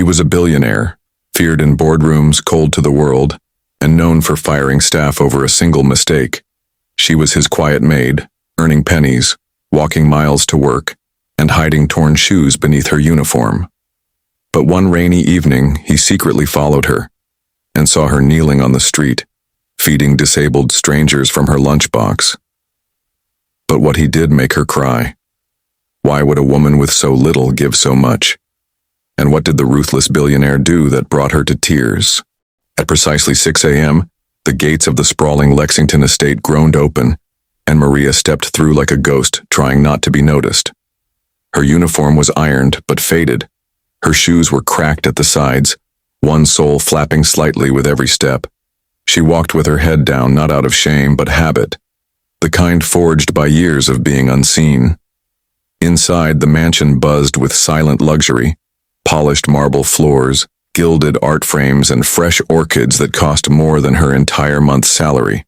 He was a billionaire, feared in boardrooms, cold to the world, and known for firing staff over a single mistake. She was his quiet maid, earning pennies, walking miles to work, and hiding torn shoes beneath her uniform. But one rainy evening, he secretly followed her and saw her kneeling on the street, feeding disabled strangers from her lunchbox. But what he did make her cry. Why would a woman with so little give so much? And what did the ruthless billionaire do that brought her to tears? At precisely 6 a.m., the gates of the sprawling Lexington estate groaned open, and Maria stepped through like a ghost, trying not to be noticed. Her uniform was ironed but faded. Her shoes were cracked at the sides, one sole flapping slightly with every step. She walked with her head down, not out of shame but habit, the kind forged by years of being unseen. Inside, the mansion buzzed with silent luxury, polished marble floors, gilded art frames, and fresh orchids that cost more than her entire month's salary.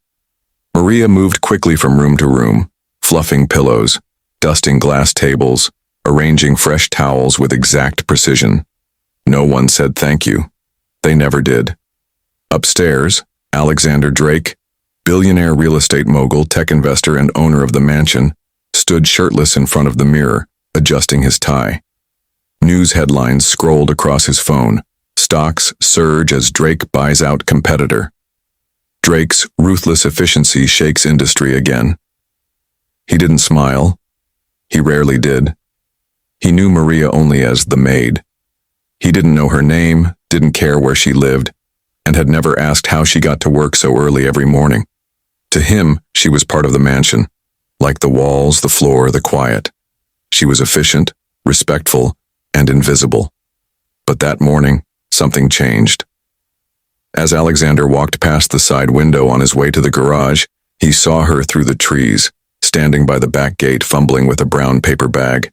Maria moved quickly from room to room, fluffing pillows, dusting glass tables, arranging fresh towels with exact precision. No one said thank you. They never did. Upstairs, Alexander Drake, billionaire real estate mogul, tech investor, and owner of the mansion, stood shirtless in front of the mirror, adjusting his tie. News headlines scrolled across his phone. Stocks surge as Drake buys out competitor. Drake's ruthless efficiency shakes industry again. He didn't smile. He rarely did. He knew Maria only as the maid. He didn't know her name, didn't care where she lived, and had never asked how she got to work so early every morning. To him, she was part of the mansion, like the walls, the floor, the quiet. She was efficient, respectful, and invisible. But that morning, something changed. As Alexander walked past the side window on his way to the garage, he saw her through the trees, standing by the back gate, fumbling with a brown paper bag.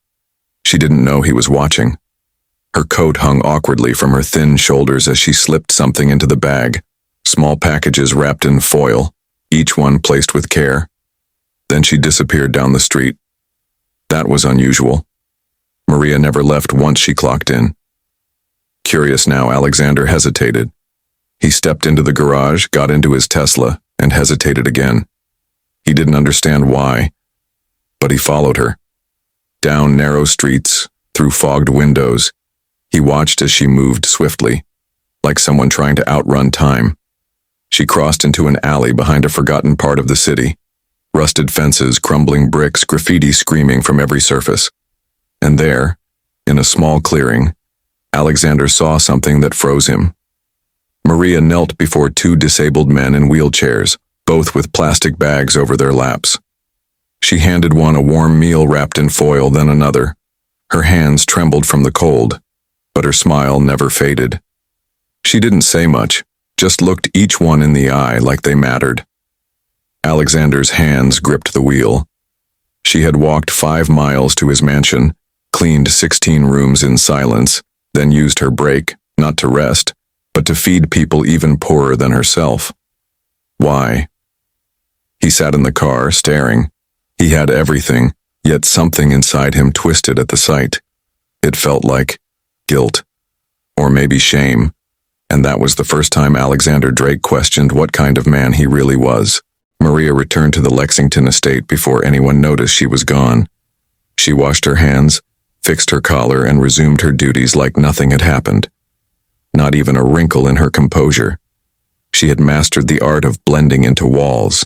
She didn't know he was watching. Her coat hung awkwardly from her thin shoulders as she slipped something into the bag, small packages wrapped in foil, each one placed with care. Then she disappeared down the street. That was unusual. Maria never left once she clocked in. Curious now, Alexander hesitated. He stepped into the garage, got into his Tesla, and hesitated again. He didn't understand why, but he followed her. Down narrow streets, through fogged windows, he watched as she moved swiftly, like someone trying to outrun time. She crossed into an alley behind a forgotten part of the city. Rusted fences, crumbling bricks, graffiti screaming from every surface. And there, in a small clearing, Alexander saw something that froze him. Maria knelt before two disabled men in wheelchairs, both with plastic bags over their laps. She handed one a warm meal wrapped in foil, then another. Her hands trembled from the cold, but her smile never faded. She didn't say much, just looked each one in the eye like they mattered. Alexander's hands gripped the wheel. She had walked 5 miles to his mansion, cleaned 16 rooms in silence, then used her break, not to rest, but to feed people even poorer than herself. Why? He sat in the car, staring. He had everything, yet something inside him twisted at the sight. It felt like guilt, or maybe shame, and that was the first time Alexander Drake questioned what kind of man he really was. Maria returned to the Lexington estate before anyone noticed she was gone. She washed her hands, fixed her collar, and resumed her duties like nothing had happened. Not even a wrinkle in her composure. She had mastered the art of blending into walls.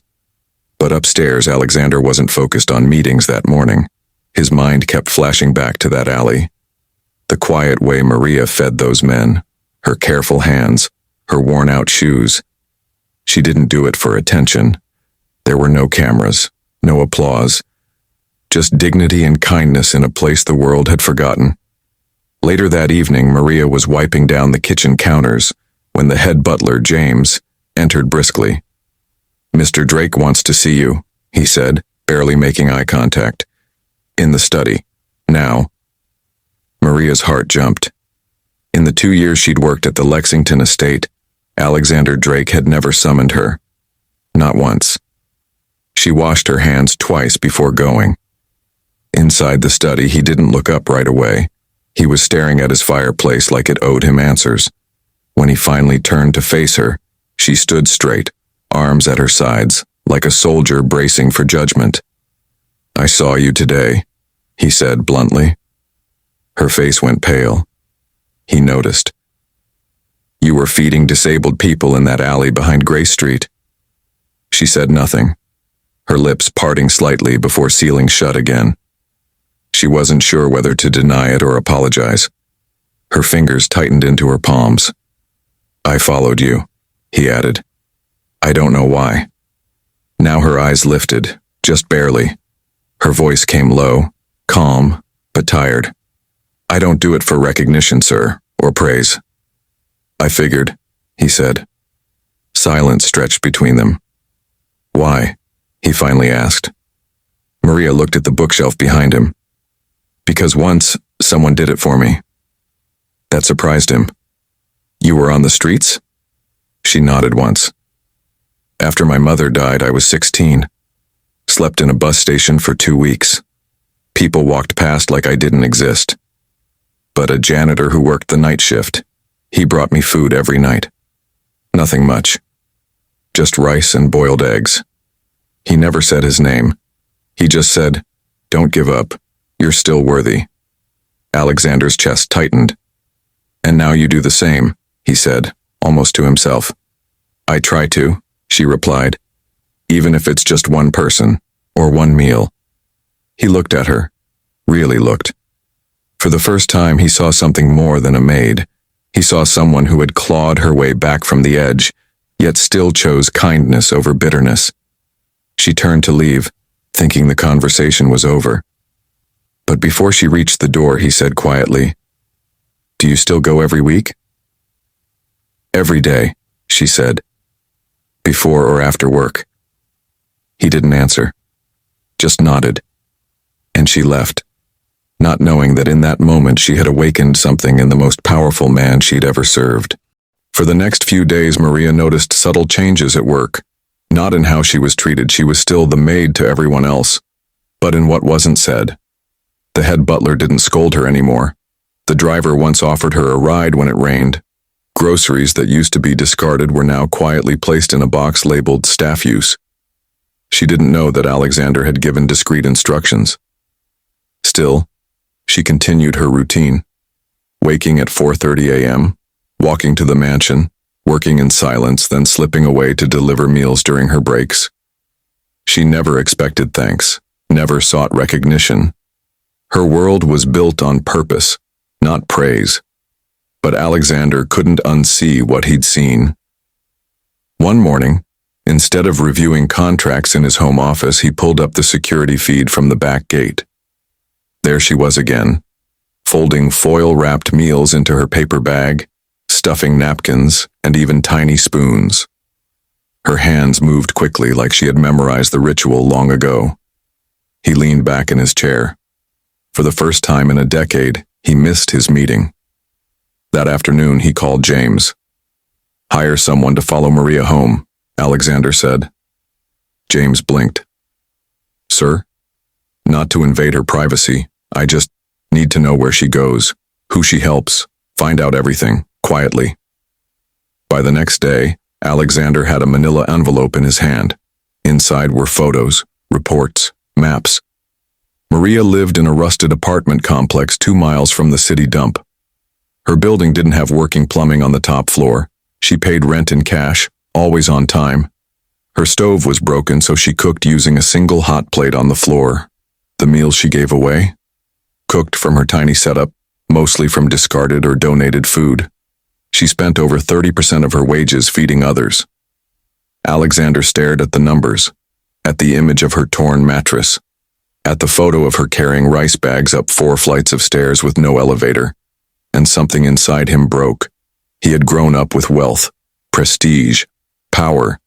But upstairs, Alexander wasn't focused on meetings that morning. His mind kept flashing back to that alley. The quiet way Maria fed those men, her careful hands, her worn-out shoes. She didn't do it for attention. There were no cameras, no applause, just dignity and kindness in a place the world had forgotten. Later that evening, Maria was wiping down the kitchen counters when the head butler, James, entered briskly. "Mr. Drake wants to see you," he said, barely making eye contact. "In the study. Now." Maria's heart jumped. In the 2 years she'd worked at the Lexington estate, Alexander Drake had never summoned her. Not once. She washed her hands twice before going. Inside the study, he didn't look up right away. He was staring at his fireplace like it owed him answers. When he finally turned to face her, she stood straight, arms at her sides, like a soldier bracing for judgment. "I saw you today," he said bluntly. Her face went pale. He noticed. "You were feeding disabled people in that alley behind Grace Street." She said nothing, her lips parting slightly before sealing shut again. She wasn't sure whether to deny it or apologize. Her fingers tightened into her palms. "I followed you," he added. "I don't know why." Now her eyes lifted, just barely. Her voice came low, calm, but tired. "I don't do it for recognition, sir, or praise." "I figured," he said. Silence stretched between them. "Why?" he finally asked. Maria looked at the bookshelf behind him. "Because once, someone did it for me." That surprised him. "You were on the streets?" She nodded once. "After my mother died, I was 16. Slept in a bus station for 2 weeks. People walked past like I didn't exist. But a janitor who worked the night shift, he brought me food every night. Nothing much. Just rice and boiled eggs. He never said his name. He just said, 'Don't give up. You're still worthy.'" Alexander's chest tightened. "And now you do the same," he said, almost to himself. "I try to," she replied, "even if it's just one person, or one meal." He looked at her, really looked. For the first time, he saw something more than a maid. He saw someone who had clawed her way back from the edge, yet still chose kindness over bitterness. She turned to leave, thinking the conversation was over. But before she reached the door, he said quietly, "Do you still go every week?" "Every day," she said. "Before or after work?" He didn't answer, just nodded. And she left, not knowing that in that moment she had awakened something in the most powerful man she'd ever served. For the next few days, Maria noticed subtle changes at work. Not in how she was treated, she was still the maid to everyone else, but in what wasn't said. The head butler didn't scold her anymore. The driver once offered her a ride when it rained. Groceries that used to be discarded were now quietly placed in a box labeled staff use. She didn't know that Alexander had given discreet instructions. Still, she continued her routine, waking at 4:30 a.m., walking to the mansion, working in silence, then slipping away to deliver meals during her breaks. She never expected thanks, never sought recognition. Her world was built on purpose, not praise. But Alexander couldn't unsee what he'd seen. One morning, instead of reviewing contracts in his home office, he pulled up the security feed from the back gate. There she was again, folding foil-wrapped meals into her paper bag, stuffing napkins, and even tiny spoons. Her hands moved quickly like she had memorized the ritual long ago. He leaned back in his chair. For the first time in a decade, he missed his meeting. That afternoon, he called James. "Hire someone to follow Maria home," Alexander said. James blinked. "Sir? Not to invade her privacy. I just need to know where she goes, who she helps, find out everything, quietly." By the next day, Alexander had a manila envelope in his hand. Inside were photos, reports, maps. Maria lived in a rusted apartment complex 2 miles from the city dump. Her building didn't have working plumbing on the top floor. She paid rent in cash, always on time. Her stove was broken, so she cooked using a single hot plate on the floor. The meals she gave away? Cooked from her tiny setup, mostly from discarded or donated food. She spent over 30% of her wages feeding others. Alexander stared at the numbers, at the image of her torn mattress, at the photo of her carrying rice bags up 4 flights of stairs with no elevator, and something inside him broke. He had grown up with wealth, prestige, power.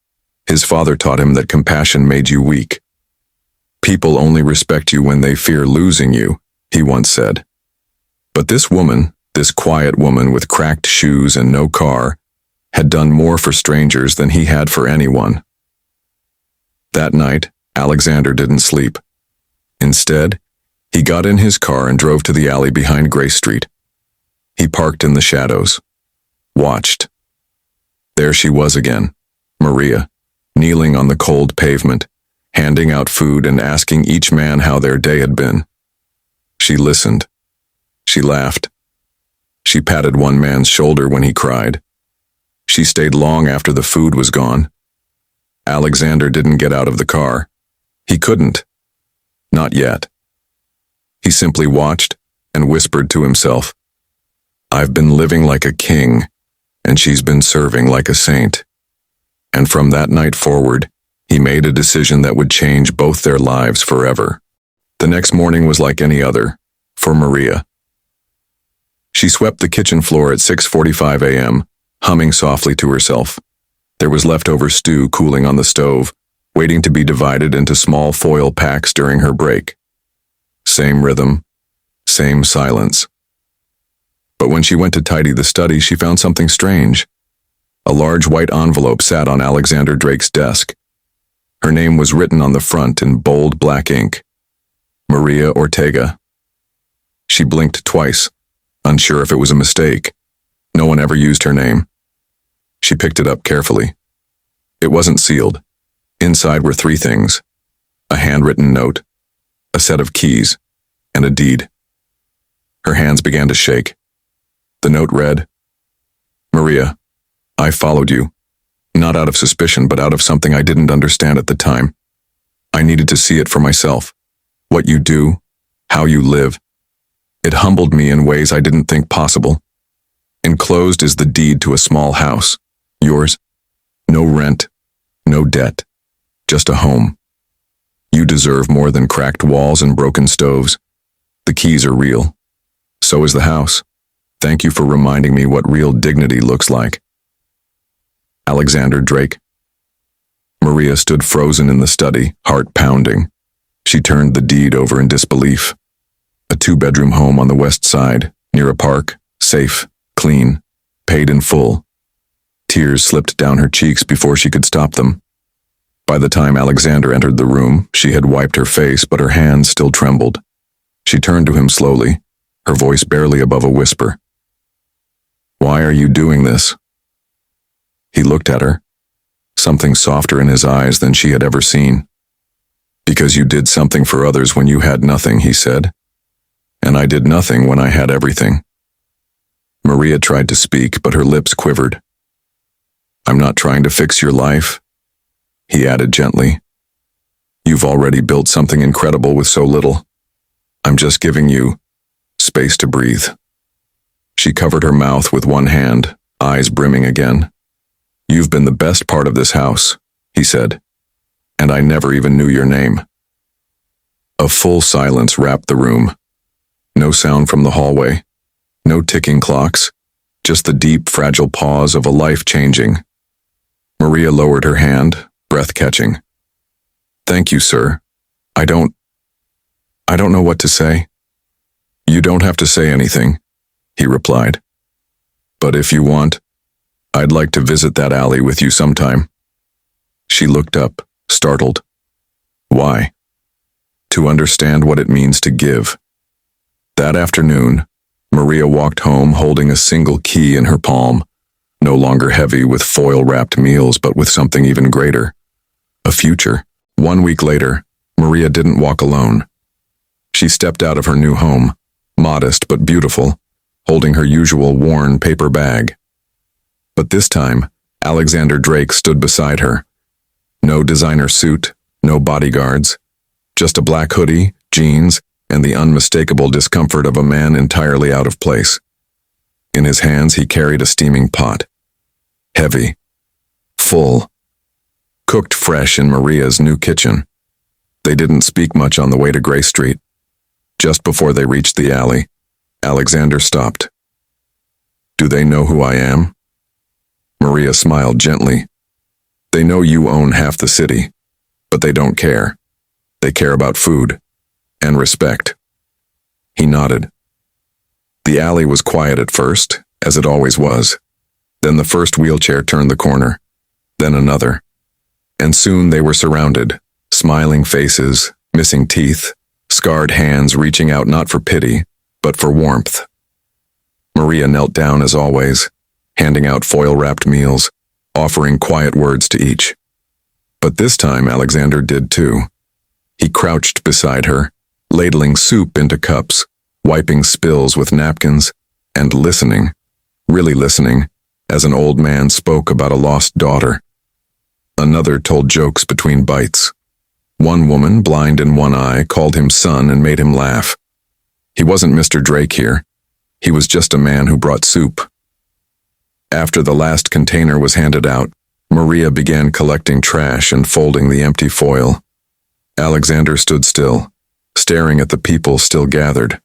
His father taught him that compassion made you weak. "People only respect you when they fear losing you," he once said. But this woman, this quiet woman with cracked shoes and no car, had done more for strangers than he had for anyone. That night, Alexander didn't sleep. Instead, he got in his car and drove to the alley behind Grace Street, He parked in the shadows, watched. There she was again, Maria, kneeling on the cold pavement, handing out food and asking each man how their day had been. She listened. She laughed. She patted one man's shoulder when he cried. She stayed long after the food was gone. Alexander didn't get out of the car. He couldn't. Not yet. He simply watched and whispered to himself, "I've been living like a king, and she's been serving like a saint." And from that night forward, he made a decision that would change both their lives forever. The next morning was like any other, for Maria. She swept the kitchen floor at 6:45 a.m., humming softly to herself. There was leftover stew cooling on the stove, waiting to be divided into small foil packs during her break. Same rhythm, same silence. But when she went to tidy the study, she found something strange. A large white envelope sat on Alexander Drake's desk. Her name was written on the front in bold black ink. Maria Ortega. She blinked twice, unsure if it was a mistake. No one ever used her name. She picked it up carefully. It wasn't sealed. Inside were 3 things: a handwritten note, a set of keys, and a deed. Her hands began to shake. The note read, "Maria, I followed you, not out of suspicion, but out of something I didn't understand at the time. I needed to see it for myself. What you do, how you live. It humbled me in ways I didn't think possible. Enclosed is the deed to a small house, yours. No rent, no debt, just a home. You deserve more than cracked walls and broken stoves. The keys are real. So is the house. Thank you for reminding me what real dignity looks like." Alexander Drake. Maria stood frozen in the study, heart pounding. She turned the deed over in disbelief. A 2-bedroom home on the west side, near a park, safe, clean, paid in full. Tears slipped down her cheeks before she could stop them. By the time Alexander entered the room, she had wiped her face, but her hands still trembled. She turned to him slowly, her voice barely above a whisper. "Why are you doing this?" He looked at her, something softer in his eyes than she had ever seen. "Because you did something for others when you had nothing," he said. "And I did nothing when I had everything." Maria tried to speak, but her lips quivered. "I'm not trying to fix your life," he added gently. "You've already built something incredible with so little. I'm just giving you space to breathe." She covered her mouth with one hand, eyes brimming again. "You've been the best part of this house," he said, "and I never even knew your name." A full silence wrapped the room. No sound from the hallway, no ticking clocks, just the deep, fragile pause of a life changing. Maria lowered her hand, breath catching. "Thank you, sir. I don't know what to say." "You don't have to say anything," he replied. "But if you want, I'd like to visit that alley with you sometime." She looked up, startled. "Why?" "To understand what it means to give." That afternoon, Maria walked home holding a single key in her palm, no longer heavy with foil-wrapped meals, but with something even greater. A future. 1 week later, Maria didn't walk alone. She stepped out of her new home, modest but beautiful, holding her usual worn paper bag. But this time, Alexander Drake stood beside her. No designer suit, no bodyguards, just a black hoodie, jeans, and the unmistakable discomfort of a man entirely out of place. In his hands he carried a steaming pot. Heavy. Full. Cooked fresh in Maria's new kitchen. They didn't speak much on the way to Gray Street. Just before they reached the alley, Alexander stopped. "Do they know who I am?" Maria smiled gently. "They know you own half the city, but they don't care. They care about food and respect." He nodded. The alley was quiet at first, as it always was. Then the first wheelchair turned the corner, then another. And soon they were surrounded, smiling faces, missing teeth, scarred hands reaching out not for pity, but for warmth. Maria knelt down as always, handing out foil-wrapped meals, offering quiet words to each. But this time Alexander did too. He crouched beside her, ladling soup into cups, wiping spills with napkins, and listening, really listening, as an old man spoke about a lost daughter. Another told jokes between bites. One woman, blind in one eye, called him son and made him laugh. He wasn't Mr. Drake here. He was just a man who brought soup. After the last container was handed out, Maria began collecting trash and folding the empty foil. Alexander stood still, staring at the people still gathered,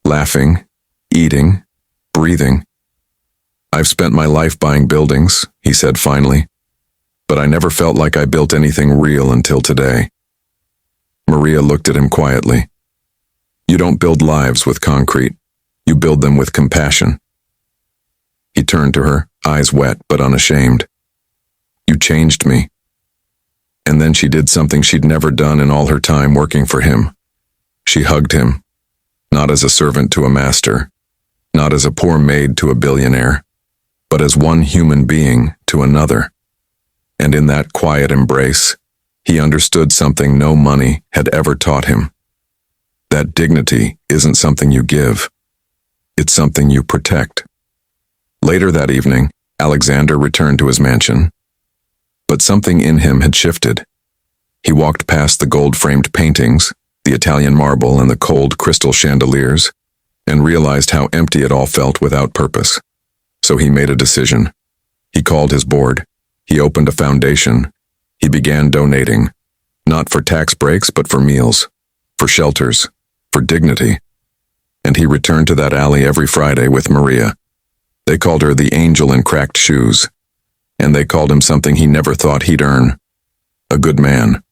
laughing, eating, breathing. "I've spent my life buying buildings," he said finally, "but I never felt like I built anything real until today." Maria looked at him quietly. "You don't build lives with concrete. You build them with compassion." He turned to her, eyes wet but unashamed. "You changed me." And then she did something she'd never done in all her time working for him. She hugged him, not as a servant to a master, not as a poor maid to a billionaire, but as one human being to another. And in that quiet embrace, he understood something no money had ever taught him. That dignity isn't something you give. It's something you protect. Later that evening, Alexander returned to his mansion. But something in him had shifted. He walked past the gold-framed paintings, the Italian marble and the cold crystal chandeliers, and realized how empty it all felt without purpose. So he made a decision. He called his board. He opened a foundation. He began donating, not for tax breaks but for meals, for shelters, for dignity. And he returned to that alley every Friday with Maria. They called her the angel in cracked shoes, and they called him something he never thought he'd earn: a good man.